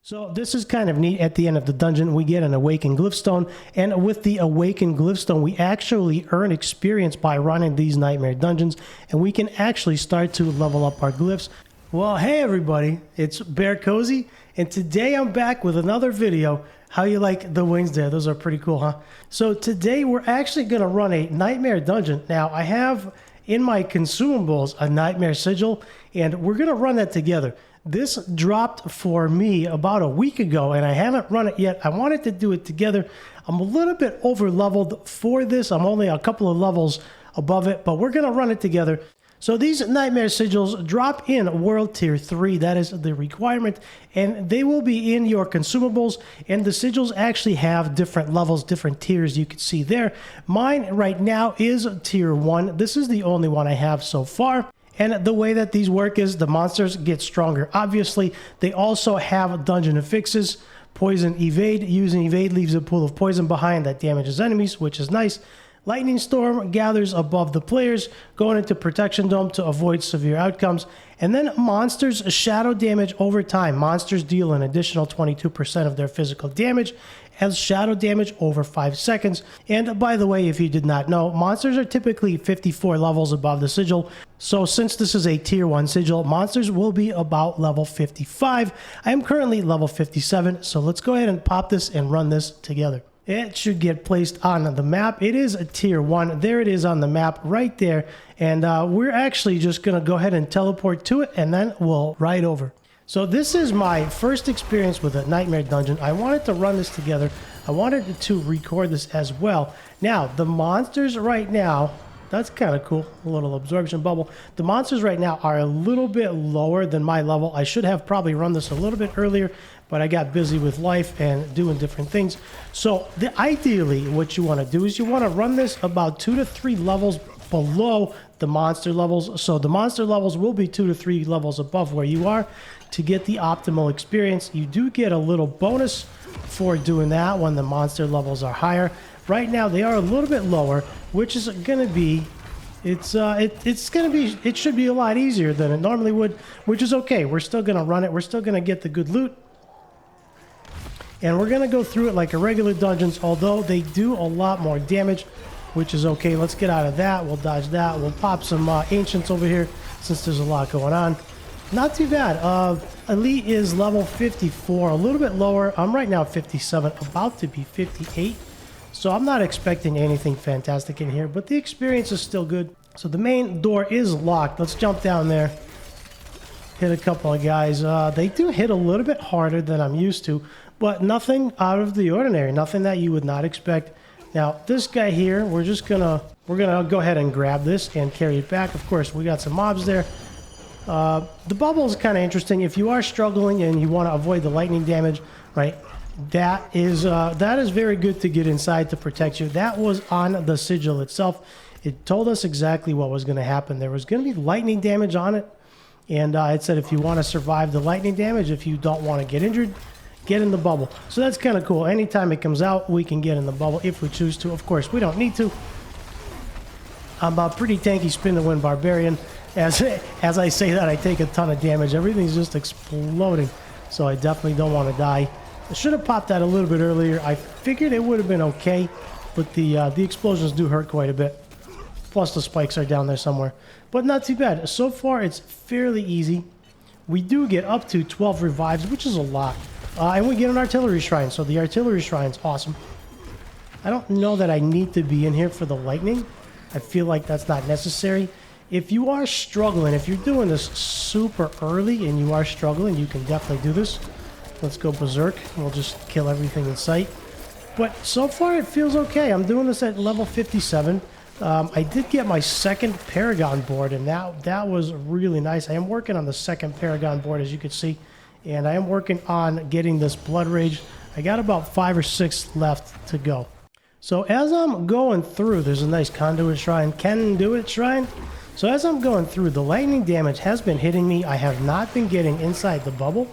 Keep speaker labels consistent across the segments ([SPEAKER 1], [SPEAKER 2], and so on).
[SPEAKER 1] So this is kind of neat. At the end of the dungeon, we get an Awakened Glyphstone, and with the Awakened Glyphstone, we actually earn experience by running these Nightmare dungeons, and we can actually start to level up our glyphs. Well, hey everybody, it's BearCozy, and today I'm back with another video. How you like the wings there? Those are pretty cool, huh? So today we're actually going to run a Nightmare dungeon. Now, I have in my consumables a Nightmare Sigil, and we're going to run that together. This dropped for me about a week ago, and I haven't run it yet. I wanted to do it together. I'm a little bit over leveled for this. I'm only a couple of levels above it, but we're going to run it together. So these Nightmare Sigils drop in World Tier 3. That is the requirement, and they will be in your consumables, and the Sigils actually have different levels, different tiers you can see there. Mine right now is Tier 1. This is the only one I have so far. And the way that these work is the monsters get stronger. Obviously, they also have dungeon affixes. Poison evade. Using evade leaves a pool of poison behind that damages enemies, which is nice. Lightning storm gathers above the players, going into protection dome to avoid severe outcomes. And then monsters shadow damage over time. Monsters deal an additional 22% of their physical damage as shadow damage over 5 seconds. And by the way, if you did not know, monsters are typically 54 levels above the sigil. So since this is a tier 1 sigil, monsters will be about level 55. I am currently level 57, so let's go ahead and pop this and run this together. It should get placed on the map. It is a tier 1. There it is on the map right there. And we're actually just going to go ahead and teleport to it, and then we'll ride over. So this is my first experience with a Nightmare Dungeon. I wanted to run this together. I wanted to record this as well. Now, the monsters right now, that's kind of cool. A little absorption bubble. The monsters right now are a little bit lower than my level. I should have probably run this a little bit earlier, but I got busy with life and doing different things. So ideally, what you want to do is you want to run this about 2 to 3 levels below the monster levels. So the monster levels will be 2 to 3 levels above where you are to get the optimal experience. You do get a little bonus for doing that when the monster levels are higher. Right now they are a little bit lower, which is going to be it should be a lot easier than it normally would, which is okay. We're still going to run it. We're still going to get the good loot. And we're going to go through it like a regular dungeons, although they do a lot more damage, which is okay. Let's get out of that. We'll dodge that. We'll pop some ancients over here since there's a lot going on. Not too bad. Elite is level 54, a little bit lower. I'm right now at 57, about to be 58. So I'm not expecting anything fantastic in here, but the experience is still good. So the main door is locked. Let's jump down there. Hit a couple of guys. They do hit a little bit harder than I'm used to, but nothing out of the ordinary. Nothing that you would not expect. Now, this guy here, we're gonna go ahead and grab this and carry it back. Of course, we got some mobs there. The bubble is kind of interesting. If you are struggling and you want to avoid the lightning damage, right, that is very good to get inside to protect you. That was on the sigil itself. It told us exactly what was going to happen. There was going to be lightning damage on it, and it said if you want to survive the lightning damage, if you don't want to get injured, get in the bubble. So that's kind of cool. Anytime it comes out, we can get in the bubble if we choose to. Of course, we don't need to. I'm a pretty tanky spin to win barbarian. As I say that, I take a ton of damage. Everything's just exploding, so I definitely don't want to die. I should have popped that a little bit earlier. I figured it would have been okay, but the explosions do hurt quite a bit. Plus the spikes are down there somewhere, but not too bad. So far, it's fairly easy. We do get up to 12 revives, which is a lot, and we get an artillery shrine. So the artillery shrine's awesome. I don't know that I need to be in here for the lightning. I feel like that's not necessary. If you are struggling, if you're doing this super early and you are struggling, you can definitely do this. Let's go berserk. We'll just kill everything in sight. But so far, it feels okay. I'm doing this at level 57. I did get my second Paragon board, and that was really nice. I am working on the second Paragon board, as you can see, and I am working on getting this Blood Rage. I got about 5 or 6 left to go. So as I'm going through, there's a nice conduit shrine, can do it shrine. So as I'm going through, the lightning damage has been hitting me. I have not been getting inside the bubble,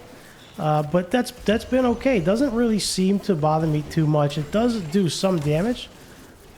[SPEAKER 1] but that's been okay. It doesn't really seem to bother me too much. It does do some damage,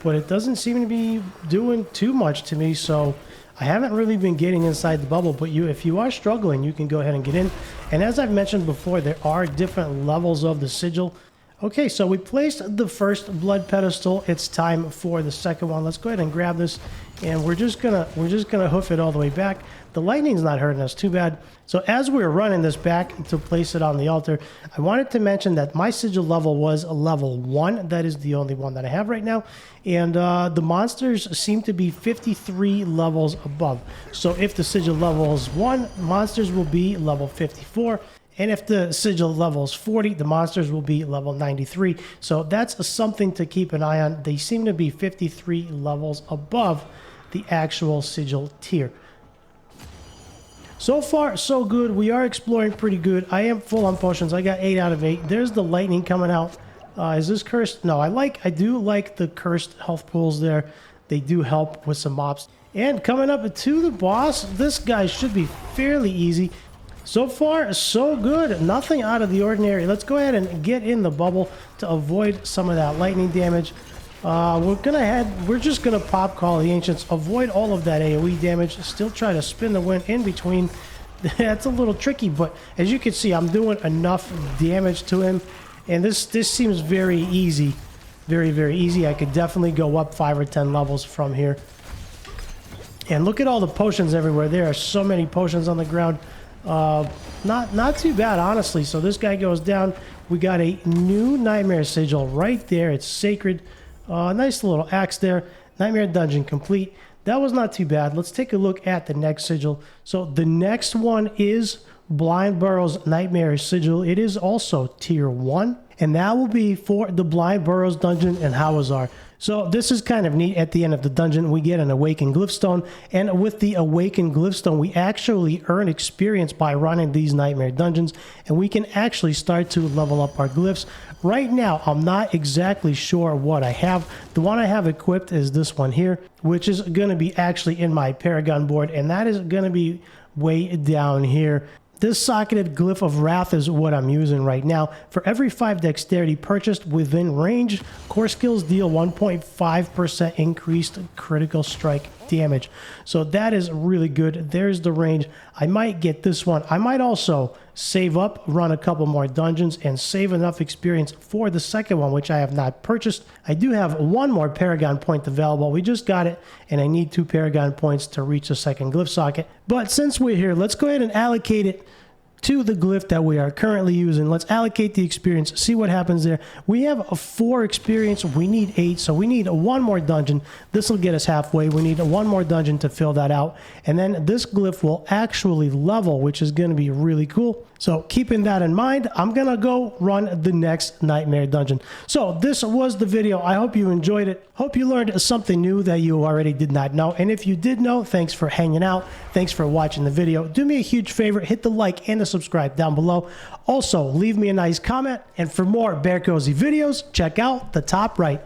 [SPEAKER 1] but it doesn't seem to be doing too much to me. So I haven't really been getting inside the bubble, but if you are struggling, you can go ahead and get in. And as I've mentioned before, there are different levels of the sigil. Okay, so we placed the first blood pedestal. It's time for the second one. Let's go ahead and grab this, and we're just gonna hoof it all the way back. The lightning's not hurting us too bad. So as we're running this back to place it on the altar, I wanted to mention that my sigil level was a level 1. That is the only one that I have right now. And the monsters seem to be 53 levels above. So if the sigil level is 1, monsters will be level 54. And if the sigil level is 40, the monsters will be level 93. So that's something to keep an eye on. They seem to be 53 levels above the actual sigil tier. So far, so good. We are exploring pretty good. I am full on potions. I got 8 out of 8. There's the lightning coming out. Is this cursed? No, I do like the cursed health pools there. They do help with some mobs. And coming up to the boss, this guy should be fairly easy. So far, so good. Nothing out of the ordinary. Let's go ahead and get in the bubble to avoid some of that lightning damage. We're just gonna pop call the ancients, avoid all of that AoE damage, still try to spin the wind in between. That's a little tricky, but as you can see, I'm doing enough damage to him, and this seems very easy. Very, very easy. I could definitely go up 5 or 10 levels from here. And look at all the potions everywhere. There are so many potions on the ground. Not too bad, honestly. So this guy goes down. We got a new Nightmare Sigil right there. It's sacred. Nice little axe there. Nightmare Dungeon complete. That was not too bad. Let's take a look at the next sigil. So the next one is Blind Burrows Nightmare Sigil. It is also tier 1. And that will be for the Blind Burrows Dungeon in Hawazar. So this is kind of neat. At the end of the dungeon, we get an Awakened Glyphstone. And with the Awakened Glyphstone, we actually earn experience by running these Nightmare Dungeons. And we can actually start to level up our glyphs. Right now, I'm not exactly sure what I have. The one I have equipped is this one here, which is going to be actually in my Paragon board. And that is going to be way down here. This socketed Glyph of Wrath is what I'm using right now. For every 5 dexterity purchased within range, core skills deal 1.5% increased critical strike damage. So that is really good. There's the range. I might get this one. I might also save up, run a couple more dungeons, and save enough experience for the second one, which I have not purchased. I do have 1 more Paragon point available. We just got it, and I need 2 Paragon points to reach the second glyph socket. But since we're here, let's go ahead and allocate it to the glyph that we are currently using. Let's allocate the experience, see what happens there. We have a 4 experience, we need 8, so we need 1 more dungeon. This will get us halfway. We need 1 more dungeon to fill that out, and then this glyph will actually level, which is going to be really cool. So keeping that in mind, I'm going to go run the next Nightmare Dungeon. So this was the video. I hope you enjoyed it. Hope you learned something new that you already did not know. And if you did know, thanks for hanging out. Thanks for watching the video. Do me a huge favor, hit the like and the subscribe down below. Also, leave me a nice comment. And for more BearCozy videos, check out the top right.